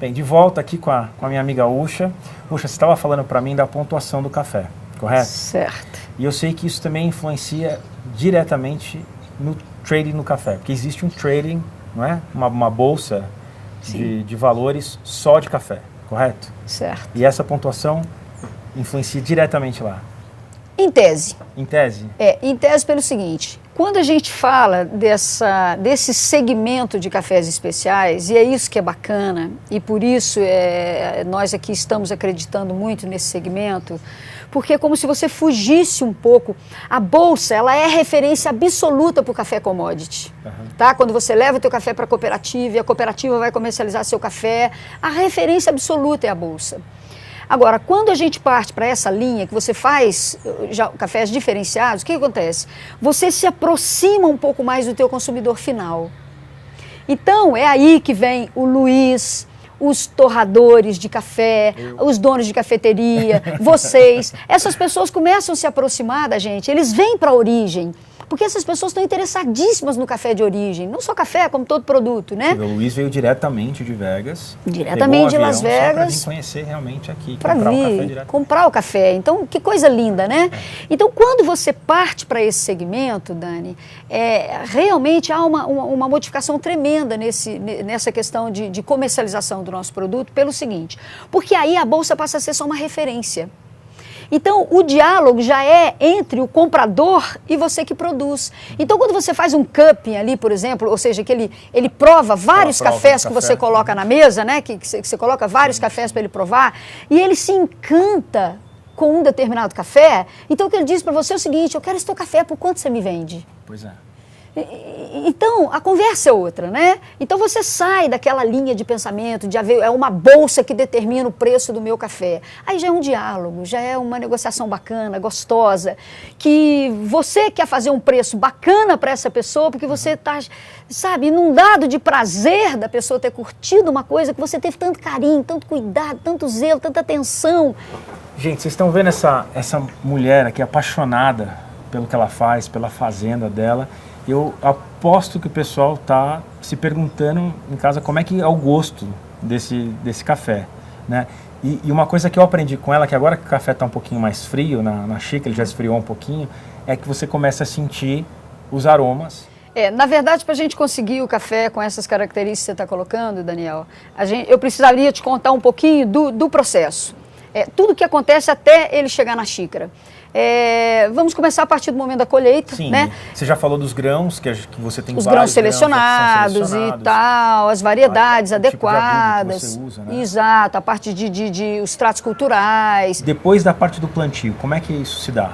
Bem, de volta aqui com a minha amiga Usha. Usha, você estava falando para mim da pontuação do café, correto? Certo. E eu sei que isso também influencia diretamente no trading no café, porque existe um trading, não é? Uma bolsa de valores só de café, correto? Certo. E essa pontuação influencia diretamente lá. Em tese. Em tese? Em tese pelo seguinte, quando a gente fala desse segmento de cafés especiais, e é isso que é bacana, e por isso nós aqui estamos acreditando muito nesse segmento, porque é como se você fugisse um pouco. A bolsa, ela é referência absoluta para o café commodity. Tá? Quando você leva o teu café para a cooperativa e a cooperativa vai comercializar seu café, a referência absoluta é a bolsa. Agora, quando a gente parte para essa linha, que você faz já cafés diferenciados, o que acontece? Você se aproxima um pouco mais do teu consumidor final. Então, é aí que vem o Luiz, os torradores de café, os donos de cafeteria, vocês. Essas pessoas começam a se aproximar da gente, eles vêm para a origem. Porque essas pessoas estão interessadíssimas no café de origem, não só café, como todo produto, né? O Luiz veio diretamente de Vegas. Diretamente de Las Vegas. Para vir conhecer realmente aqui, para vir comprar o café. Então, que coisa linda, né? Então, quando você parte para esse segmento, Dani, realmente há uma modificação tremenda nessa questão de comercialização do nosso produto pelo seguinte, porque aí a bolsa passa a ser só uma referência. Então, o diálogo já é entre o comprador e você que produz. Então, quando você faz um cupping ali, por exemplo, ou seja, que ele prova vários cafés que você coloca na mesa, né? Que você coloca vários cafés para ele provar, e ele se encanta com um determinado café, então o que ele diz para você é o seguinte, eu quero esse teu café, por quanto você me vende? Pois é. Então, a conversa é outra, né? Então você sai daquela linha de pensamento, de haver uma bolsa que determina o preço do meu café. Aí já é um diálogo, já é uma negociação bacana, gostosa, que você quer fazer um preço bacana para essa pessoa, porque você está, sabe, inundado de prazer da pessoa ter curtido uma coisa que você teve tanto carinho, tanto cuidado, tanto zelo, tanta atenção. Gente, vocês estão vendo essa mulher aqui apaixonada pelo que ela faz, pela fazenda dela. Eu aposto que o pessoal está se perguntando em casa como é que é o gosto desse café, né? E uma coisa que eu aprendi com ela, que agora que o café está um pouquinho mais frio na xícara, ele já esfriou um pouquinho, é que você começa a sentir os aromas. Na verdade, para a gente conseguir o café com essas características que você está colocando, Daniel, eu precisaria te contar um pouquinho do processo. Tudo que acontece até ele chegar na xícara. Vamos começar a partir do momento da colheita. Sim, né? Você já falou dos grãos, que você tem os vários grãos selecionados e tal, as variedades adequadas. Tipo de adubo que você usa, né? Exato, a parte de os tratos culturais. Depois da parte do plantio, como é que isso se dá?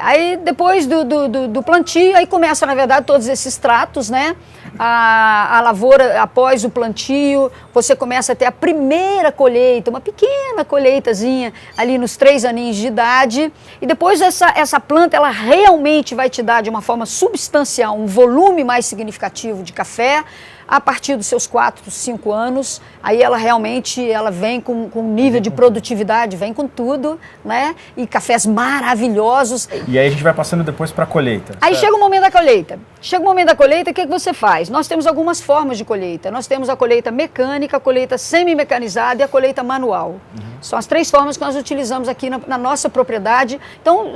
Aí depois do plantio, aí começa, na verdade, todos esses tratos, né? A lavoura, após o plantio, você começa a ter a primeira colheita, uma pequena colheitazinha ali nos 3 aninhos de idade, e depois essa planta, ela realmente vai te dar de uma forma substancial um volume mais significativo de café. A partir dos seus 4, 5 anos, aí ela realmente vem com nível de produtividade, vem com tudo, né? E cafés maravilhosos. E aí a gente vai passando depois para a colheita. Aí chega o momento da colheita. Chega o momento da colheita, o que você faz? Nós temos algumas formas de colheita. Nós temos a colheita mecânica, a colheita semi-mecanizada e a colheita manual. São as 3 formas que nós utilizamos aqui na nossa propriedade. Então,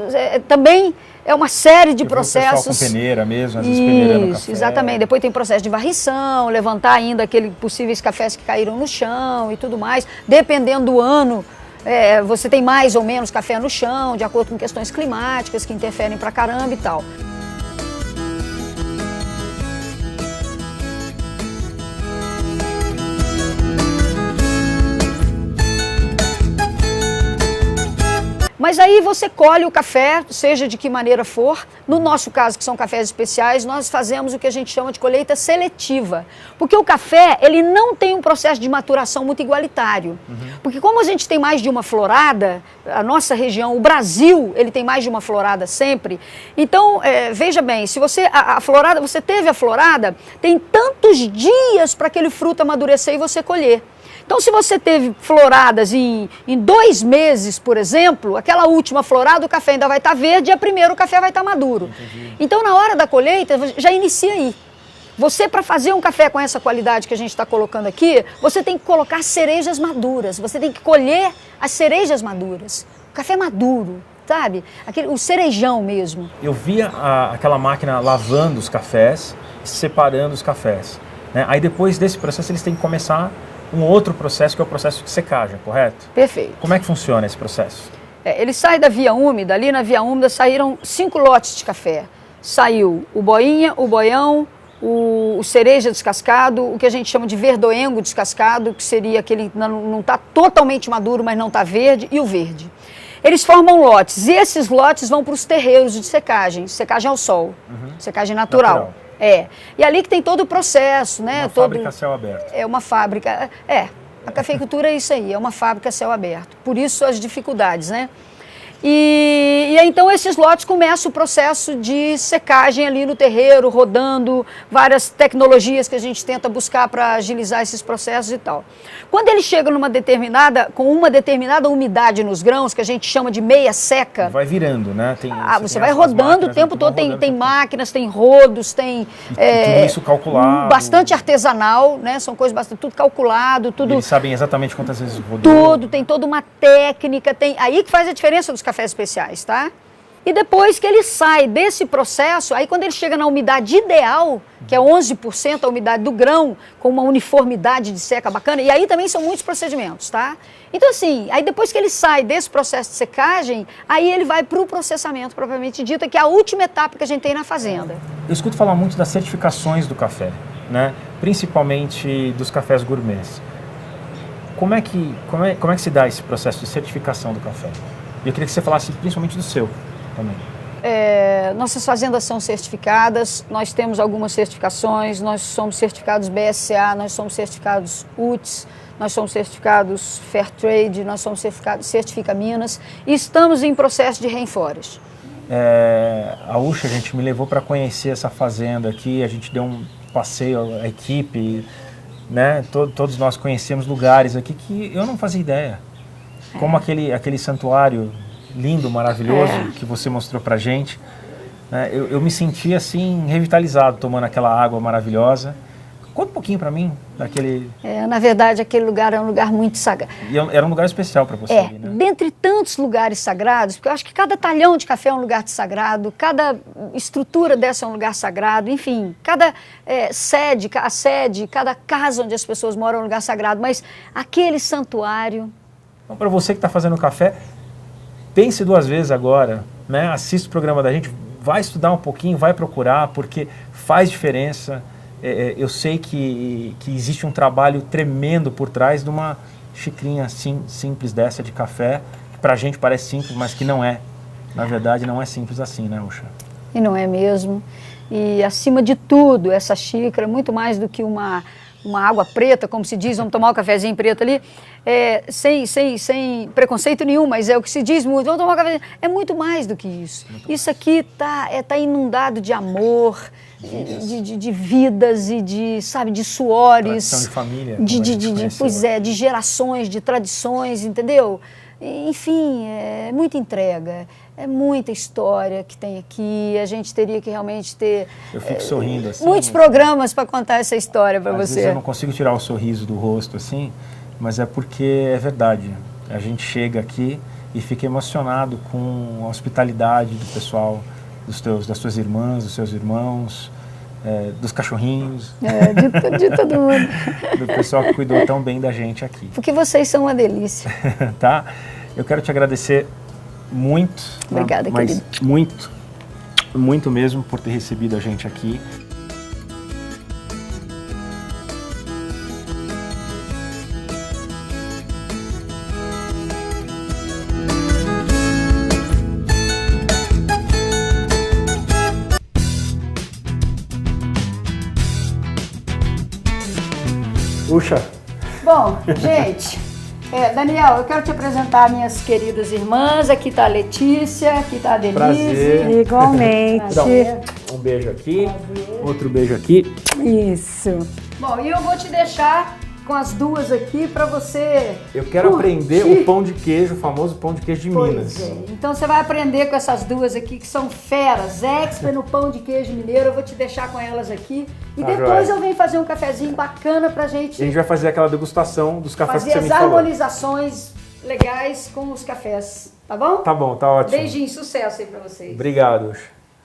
também é uma série de processos. O pessoal com peneira mesmo, às vezes peneirando café. Exatamente. Depois tem processo de varrição, levantar ainda aqueles possíveis cafés que caíram no chão e tudo mais. Dependendo do ano, você tem mais ou menos café no chão, de acordo com questões climáticas que interferem pra caramba e tal. Mas aí você colhe o café, seja de que maneira for. No nosso caso, que são cafés especiais, nós fazemos o que a gente chama de colheita seletiva. Porque o café, ele não tem um processo de maturação muito igualitário. Porque como a gente tem mais de uma florada, a nossa região, o Brasil, ele tem mais de uma florada sempre. Então, veja bem, se você você teve a florada, tem tantos dias para aquele fruto amadurecer e você colher. Então, se você teve floradas em 2 meses, por exemplo, aquela última florada, o café ainda vai estar verde e a primeira o café vai estar maduro. Entendi. Então, na hora da colheita, já inicia aí. Você, para fazer um café com essa qualidade que a gente está colocando aqui, você tem que colocar cerejas maduras, você tem que colher as cerejas maduras, o café maduro, sabe? O cerejão mesmo. Eu via aquela máquina lavando os cafés, separando os cafés, né? Aí depois desse processo eles têm que começar um outro processo, que é o processo de secagem, correto? Perfeito. Como é que funciona esse processo? Ele sai da via úmida, ali na via úmida saíram 5 lotes de café. Saiu o boinha, o boião, o cereja descascado, o que a gente chama de verdoengo descascado, que seria aquele que não está totalmente maduro, mas não está verde, e o verde. Eles formam lotes, e esses lotes vão para os terreiros de secagem ao sol, secagem natural. E ali que tem todo o processo, né? Uma fábrica a céu aberto. É uma fábrica, a cafeicultura é isso aí, é uma fábrica a céu aberto. Por isso as dificuldades, né? E então esses lotes começam o processo de secagem ali no terreiro, rodando, várias tecnologias que a gente tenta buscar para agilizar esses processos e tal. Quando ele chega com uma determinada umidade nos grãos, que a gente chama de meia seca... Vai virando, né? Você vai rodando o tempo todo, tem máquinas, tem rodos, tem... tudo isso calculado. Bastante artesanal, né? São coisas bastante... Tudo calculado, tudo... Eles sabem exatamente quantas vezes rodou. Tudo, tem toda uma técnica, aí que faz a diferença dos cafés especiais, tá? E depois que ele sai desse processo, aí quando ele chega na umidade ideal, que é 11% a umidade do grão, com uma uniformidade de seca bacana, e aí também são muitos procedimentos, tá? Então assim, aí depois que ele sai desse processo de secagem, aí ele vai para o processamento, propriamente dito, que é a última etapa que a gente tem na fazenda. Eu escuto falar muito das certificações do café, né? Principalmente dos cafés gourmets. Como é que se dá esse processo de certificação do café? E eu queria que você falasse principalmente do seu também. Nossas fazendas são certificadas, nós temos algumas certificações, nós somos certificados BSA, nós somos certificados UTS, nós somos certificados Fairtrade, nós somos certificados Certifica Minas e estamos em processo de Rainforest. A Usha, a gente me levou para conhecer essa fazenda aqui, a gente deu um passeio, a equipe, né? Todos nós conhecemos lugares aqui que eu não fazia ideia. Como aquele santuário lindo, maravilhoso que você mostrou pra gente. Né? Eu me senti assim revitalizado tomando aquela água maravilhosa. Conta um pouquinho pra mim daquele... Na verdade, aquele lugar é um lugar muito sagrado. E era um lugar especial para você ali, né? Dentre tantos lugares sagrados, porque eu acho que cada talhão de café é um lugar sagrado, cada estrutura dessa é um lugar sagrado, enfim, cada sede, cada casa onde as pessoas moram é um lugar sagrado, mas aquele santuário... Então, para você que está fazendo café, pense 2 vezes agora, né? Assista o programa da gente, vai estudar um pouquinho, vai procurar, porque faz diferença. Eu sei que existe um trabalho tremendo por trás de uma xicrinha assim, simples dessa de café, que para a gente parece simples, mas que não é. Na verdade, não é simples assim, né, Usha? E não é mesmo. E, acima de tudo, essa xícara, muito mais do que uma água preta, como se diz, vamos tomar um cafezinho preto ali, sem preconceito nenhum, mas é o que se diz muito, vamos tomar um cafezinho. É muito mais do que isso. Isso aqui tá inundado de amor, de vidas e de suores. Tradição de família. De gerações, de tradições, entendeu? Enfim, é muita entrega. É muita história que tem aqui, a gente teria que realmente ter... Eu fico sorrindo assim. Muitos programas para contar essa história para você. Às vezes eu não consigo tirar o sorriso do rosto assim, mas é porque é verdade. A gente chega aqui e fica emocionado com a hospitalidade do pessoal, das suas irmãs, dos seus irmãos, dos cachorrinhos. De todo mundo. Do pessoal que cuidou tão bem da gente aqui. Porque vocês são uma delícia. Tá? Eu quero te agradecer muito, obrigada, mas querido. muito mesmo por ter recebido a gente aqui. Usha. Bom, gente... Daniel, eu quero te apresentar minhas queridas irmãs. Aqui está a Letícia, aqui está a Denise. Prazer. Igualmente. Prazer. Um beijo aqui, outro beijo aqui. Isso. Bom, e eu vou te deixar com as duas aqui para você. Eu quero aprender o pão de queijo, o famoso pão de queijo de Minas. Pois é. Então você vai aprender com essas duas aqui que são feras, expert no pão de queijo mineiro. Eu vou te deixar com elas aqui e depois eu venho fazer um cafezinho bacana pra gente. E a gente vai fazer aquela degustação dos cafés que você me falou. Fazer as harmonizações legais com os cafés, tá bom? Tá bom, tá ótimo. Beijinho, sucesso aí pra vocês. Obrigado.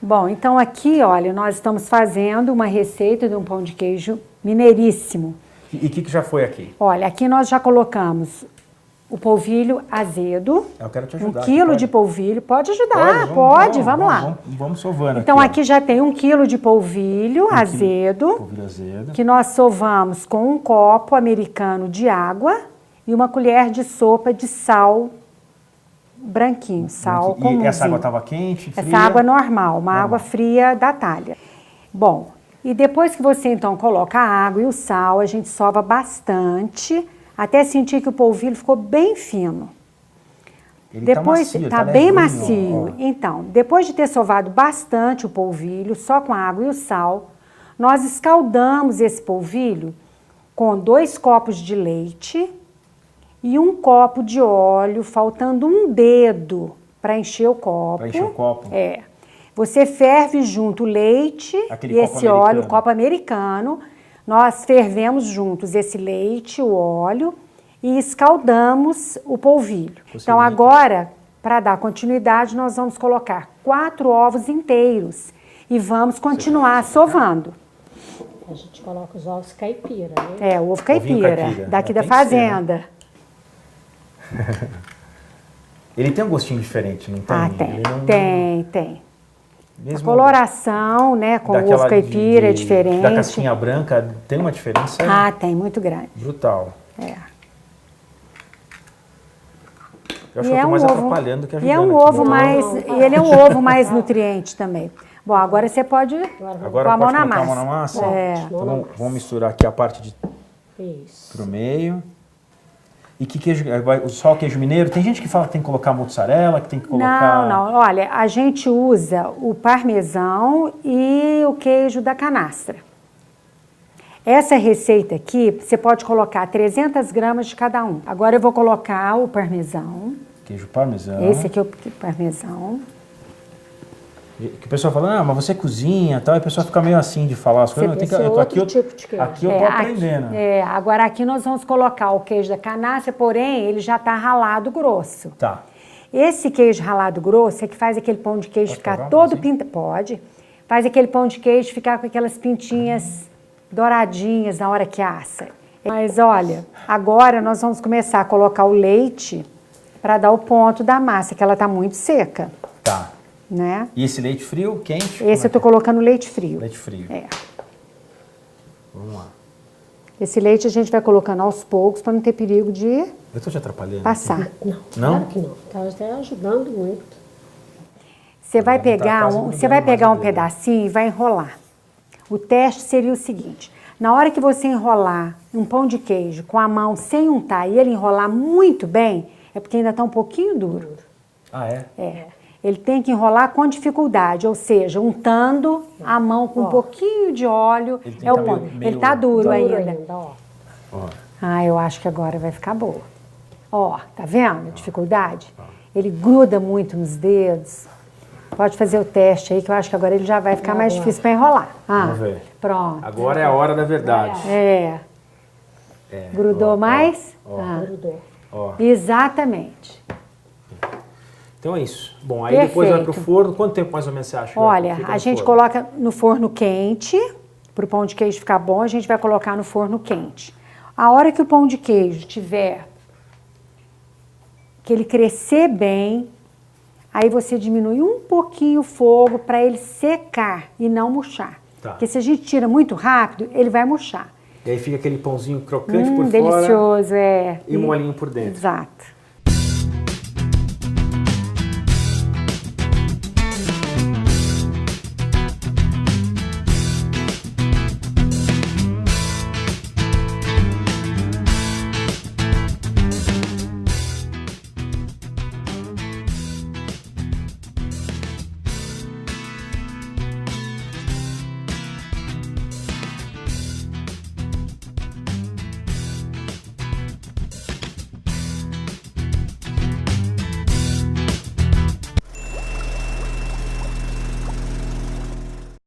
Bom, então aqui, olha, nós estamos fazendo uma receita de um pão de queijo mineiríssimo. E o que já foi aqui? Olha, aqui nós já colocamos o polvilho azedo. Eu quero te ajudar. 1 quilo de polvilho. Pode ajudar, pode, vamos lá. Vamos sovando então aqui já tem 1 quilo de polvilho azedo. Polvilho azedo. Que nós sovamos com 1 copo americano de água e 1 colher de sopa de sal branquinho, sal comum. E essa água estava quente, fria? Essa água normal, uma água fria da talha. Bom, e depois que você então coloca a água e o sal, a gente sova bastante, até sentir que o polvilho ficou bem fino. Ele depois tá macio, tá levinho, bem macio. ó. Então, depois de ter sovado bastante o polvilho, só com a água e o sal, nós escaldamos esse polvilho com 2 copos de leite e 1 copo de óleo, faltando 1 dedo para encher o copo. Para encher o copo? É. Você ferve junto o leite Aquele e copo esse óleo, americano. o copo americano. Nós fervemos juntos esse leite, o óleo e escaldamos o polvilho. Então agora, para dar continuidade, nós vamos colocar 4 ovos inteiros e vamos continuar sovando. A gente coloca os ovos caipira, né? É, o ovo caipira, daqui da Tem que ser, né? fazenda. Ele tem um gostinho diferente, não tem? Ah, tem, Ele não- tem. A Mesmo coloração, né, com o daquela ovo caipira é diferente. Da casquinha branca, tem uma diferença Ah, tem, muito grande. brutal. É. Eu acho que eu tô mais atrapalhando que ajudando. E é um aqui. ovo mais, e ele é um ovo mais nutriente também. Bom, agora você pode Agora pôr a mão pode na colocar a massa. mão na massa? É. Então vamos misturar aqui a parte de Isso. pro meio. E que queijo? Só o queijo mineiro? Tem gente que fala que tem que colocar mozzarella, que tem que colocar... Não. Olha, a gente usa o parmesão e o queijo da canastra. Essa receita aqui, você pode colocar 300 gramas de cada um. Agora eu vou colocar o parmesão. Queijo parmesão. Esse aqui é o parmesão. Que o pessoal fala, mas você cozinha e tal, e a pessoa fica meio assim de falar as coisas. Esse é outro tipo de queijo. Aqui eu tô aprendendo. Agora aqui nós vamos colocar o queijo da canastra, porém ele já está ralado grosso. Tá. Esse queijo ralado grosso é que faz aquele pão de queijo Pode ficar provar, todo assim? pintado. Pode. Faz aquele pão de queijo ficar com aquelas pintinhas douradinhas na hora que assa. Mas olha, agora nós vamos começar a colocar o leite para dar o ponto da massa, que ela está muito seca, Tá. né? E esse leite frio, quente? Esse eu tô colocando leite frio. Leite frio. É. Vamos lá. Esse leite a gente vai colocando aos poucos para não ter perigo de Eu tô te atrapalhando? passar. Não, Não? claro que não. Tá até ajudando muito. Você vai Tá pegar quase um, grudando você vai pegar mais um o dedo. pedacinho e vai enrolar. O teste seria o seguinte: na hora que você enrolar um pão de queijo com a mão sem untar e ele enrolar muito bem, é porque ainda está um pouquinho duro. Ah, é? É. Ele tem que enrolar com dificuldade, ou seja, untando a mão com um pouquinho de óleo. Ele tem É o que tá ponto. meio- Ele está duro Duro ainda. ó. Ó. Ah, eu acho que agora vai ficar boa. Ó, tá vendo a dificuldade? Ele gruda muito nos dedos. Pode fazer o teste aí, que eu acho que agora ele já vai ficar mais difícil para enrolar. Ah, Vamos ver. pronto. Agora é a hora da verdade. É. É. Grudou Ó, mais? ó, Ah, Grudou. ó. exatamente. Então é isso. Bom, aí depois vai pro Perfeito. forno. Quanto tempo mais ou menos você acha? que vai Olha, ficar a no gente forno? coloca no forno quente. Para o pão de queijo ficar bom, a gente vai colocar no forno quente. A hora que o pão de queijo tiver, que ele crescer bem, aí você diminui um pouquinho o fogo para ele secar e não murchar. Tá. Porque se a gente tira muito rápido, ele vai murchar. E aí fica aquele pãozinho crocante por fora Delicioso, é. e molinho por dentro. Exato.